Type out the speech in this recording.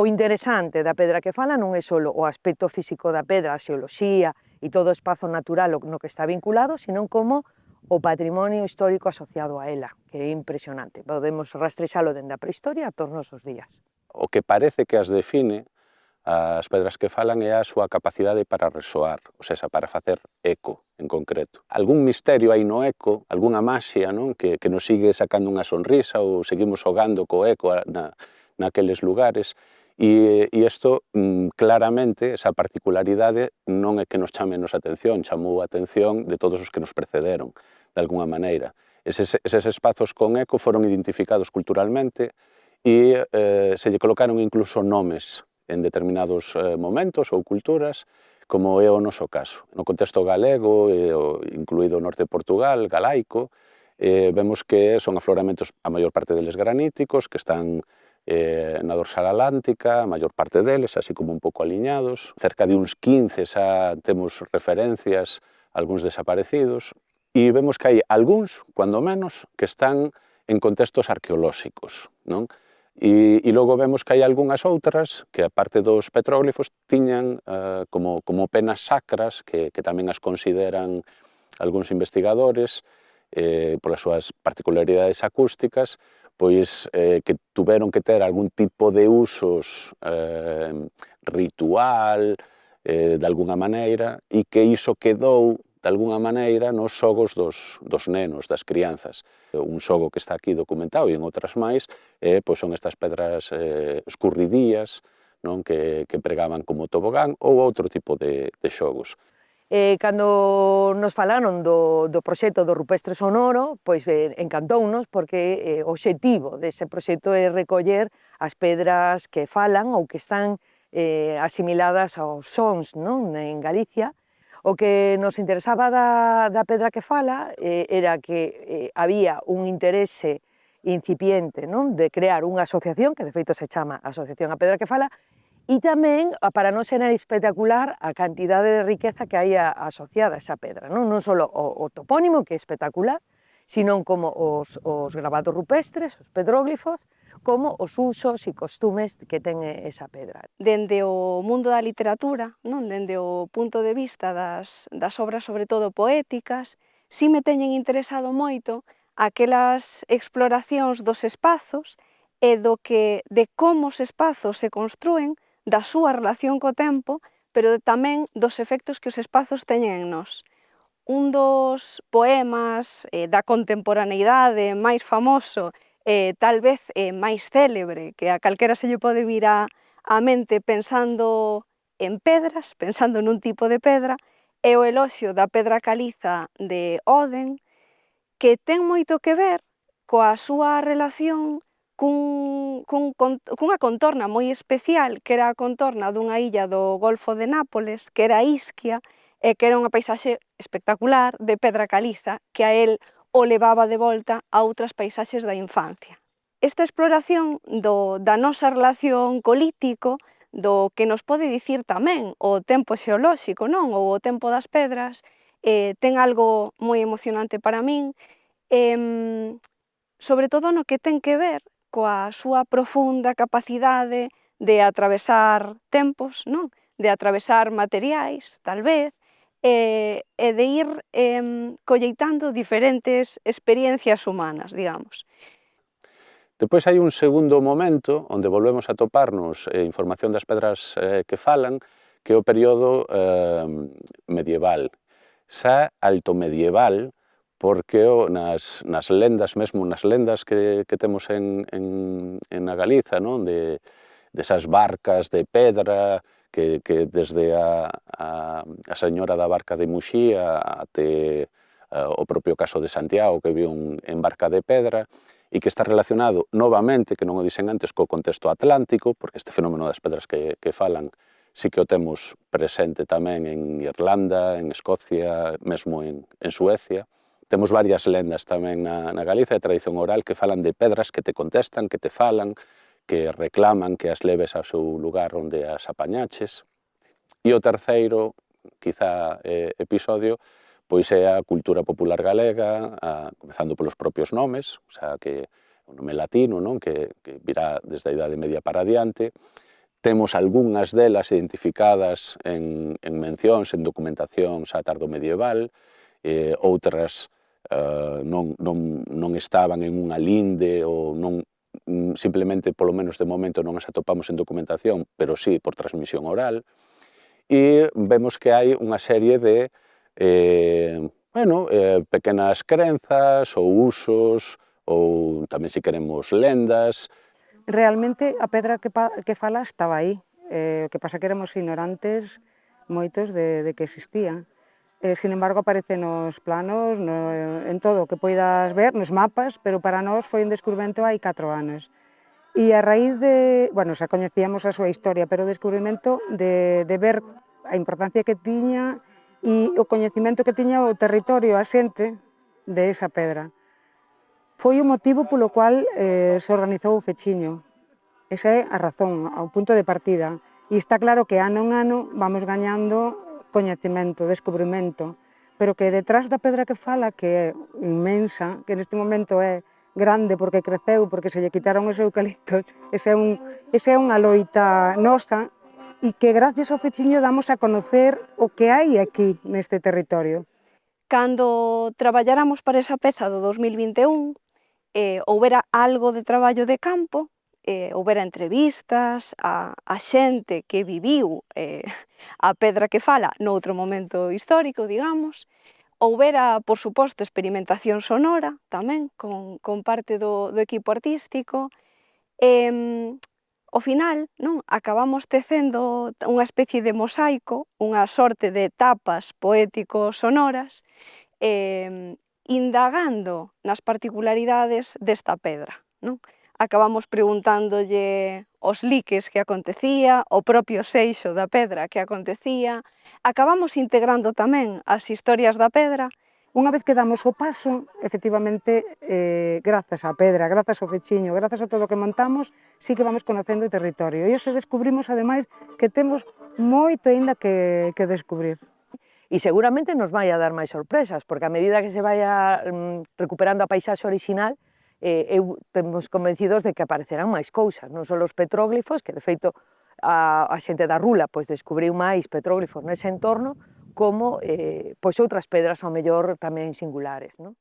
O interesante da pedra que fala non é só o aspecto físico da pedra, a xeoloxía e todo o espazo natural no que está vinculado, senón como o patrimonio histórico asociado a ela, que é impresionante. Podemos rastrexalo dende a prehistoria ata os nosos días. O que parece que as define, as pedras que falan, é a súa capacidade para resoar, ou seja, para facer eco en concreto. Algún misterio hai no eco, algunha maxia, non? Que nos sigue sacando unha sonrisa ou seguimos xogando co eco naqueles lugares. E isto, claramente, esa particularidade non é que nos chame a atención, chamou a atención de todos os que nos precederon, de alguna maneira. Eses espazos con eco foron identificados culturalmente e se lle colocaron incluso nomes en determinados momentos ou culturas, como é o noso caso. No contexto galego, incluído o norte de Portugal, galaico, vemos que son afloramentos, a maior parte deles graníticos, que están na dorsal atlántica, a maior parte deles, así como un pouco aliñados. Cerca de uns 15 xa temos referencias, algúns desaparecidos, e vemos que hai algúns, cuando menos, que están en contextos arqueolóxicos, non? E logo vemos que hai algunhas outras que, aparte dos petróglifos, tiñan como penas sacras, que tamén as consideran algúns investigadores, polas súas particularidades acústicas, pois que tuveron que ter algún tipo de usos ritual, de alguna maneira, e que iso quedou de alguna maneira nos xogos dos nenos, das crianzas. Un xogo que está aquí documentado e en outras máis pois son estas pedras escurridías, non? Que empregaban como tobogán ou outro tipo de xogos. Cando nos falaron do proxecto do rupestre sonoro, pois encantounos porque o obxectivo dese proxecto é recoller as pedras que falan ou que están asimiladas aos sons, non? En Galicia. O que nos interesaba da pedra que fala era que había un interese incipiente, non? De crear unha asociación, que de feito se chama Asociación a Pedra que Fala, e tamén, para non ser espectacular, a cantidade de riqueza que hai asociada a esa pedra, non só o topónimo, que é espectacular, sino como os gravados rupestres, os petróglifos, como os usos e costumes que ten esa pedra. Dende o mundo da literatura, non? Dende o punto de vista das obras, sobre todo poéticas, si me teñen interesado moito aquelas exploracións dos espazos e de como os espazos se construen, da súa relación co tempo, pero tamén dos efectos que os espazos teñen en nós. Un dos poemas da contemporaneidade máis famoso, tal vez máis célebre, que a calquera se lle pode vir á mente pensando en pedras, pensando nun tipo de pedra, é o eloxio da pedra caliza de Oden, que ten moito que ver coa súa relación cunha contorna moi especial, que era a contorna dunha illa do Golfo de Nápoles, que era Ischia, e que era unha paisaxe espectacular de pedra caliza, que a él o levaba de volta a outras paisaxes da infancia. Esta exploración da nosa relación co lítico, do que nos pode dicir tamén o tempo xeolóxico, non? Ou o tempo das pedras, ten algo moi emocionante para min, sobre todo no que ten que ver coa súa profunda capacidade de atravesar tempos, non? De atravesar materiais, tal vez, e de ir colleitando diferentes experiencias humanas, digamos. Depois hai un segundo momento onde volvemos a toparnos información das pedras que falan, que é o período medieval. Xa alto medieval, porque nas lendas, mesmo nas lendas que temos en a Galiza, non? Desas barcas de pedra, que desde a señora da barca de Muxía até o propio caso de Santiago, que viu en barca de pedra, e que está relacionado novamente, que non o dixen antes, co contexto atlántico, porque este fenómeno das pedras que falan sí que o temos presente tamén en Irlanda, en Escocia, mesmo en Suecia. Temos varias lendas tamén na Galiza de tradición oral que falan de pedras que te contestan, que te falan, que reclaman que as leves ao seu lugar onde as apañaches. E o terceiro, quizá, episodio, pois é a cultura popular galega, comezando polos propios nomes, o sea, que o nome latino, non? Que virá desde a Idade Media para adiante, Temos algunhas delas identificadas en mencións, en documentacións a tardo medieval, outras non estaban en unha linde ou non, simplemente, polo menos de momento, non as atopamos en documentación, pero sí por transmisión oral, e vemos que hai unha serie de pequenas crenzas ou usos, ou tamén, se queremos, lendas. Realmente a pedra que fala estaba aí, o que pasa que éramos ignorantes moitos de que existía. Sin embargo, aparece nos planos, en todo o que poidas ver, nos mapas, pero para nós foi un descubrimento hai 4 anos. E a raíz de, bueno, xa coñecíamos a súa historia, pero o descubrimento de ver a importancia que tiña e o coñecemento que tiña o territorio, a xente de esa pedra. Foi o motivo polo cual se organizou o fechiño. Esa é a razón, o punto de partida. E está claro que ano en ano vamos gañando coñecemento, descubrimento, pero que detrás da pedra que fala, que é inmensa, que neste momento é grande porque creceu, porque se lle quitaron os eucaliptos, esa é unha loita nosa, e que gracias ao fechiño damos a conocer o que hai aquí neste territorio. Cando traballáramos para esa peza do 2021, houbera algo de traballo de campo, houbera entrevistas a xente que viviu a pedra que fala noutro momento histórico, digamos, houbera, por suposto, experimentación sonora tamén con parte do equipo artístico, ao final, non, acabamos tecendo unha especie de mosaico, unha sorte de tapas poético-sonoras, indagando nas particularidades desta pedra, non? Acabamos preguntándolle os liques que acontecía, o propio seixo da pedra que acontecía, acabamos integrando tamén as historias da pedra. Unha vez que damos o paso, efectivamente, grazas á pedra, grazas ao fechiño, grazas a todo o que montamos, sí que vamos conocendo o territorio. E iso descubrimos, ademais, que temos moito aínda que descubrir. E seguramente nos vai a dar máis sorpresas, porque a medida que se vaya recuperando a paisaxe orixinal, temos convencidos de que aparecerán máis cousas, non só os petróglifos, que de feito a xente da Rula pois descubriu máis petróglifos nese entorno, como pois outras pedras ao mellor tamén singulares, non?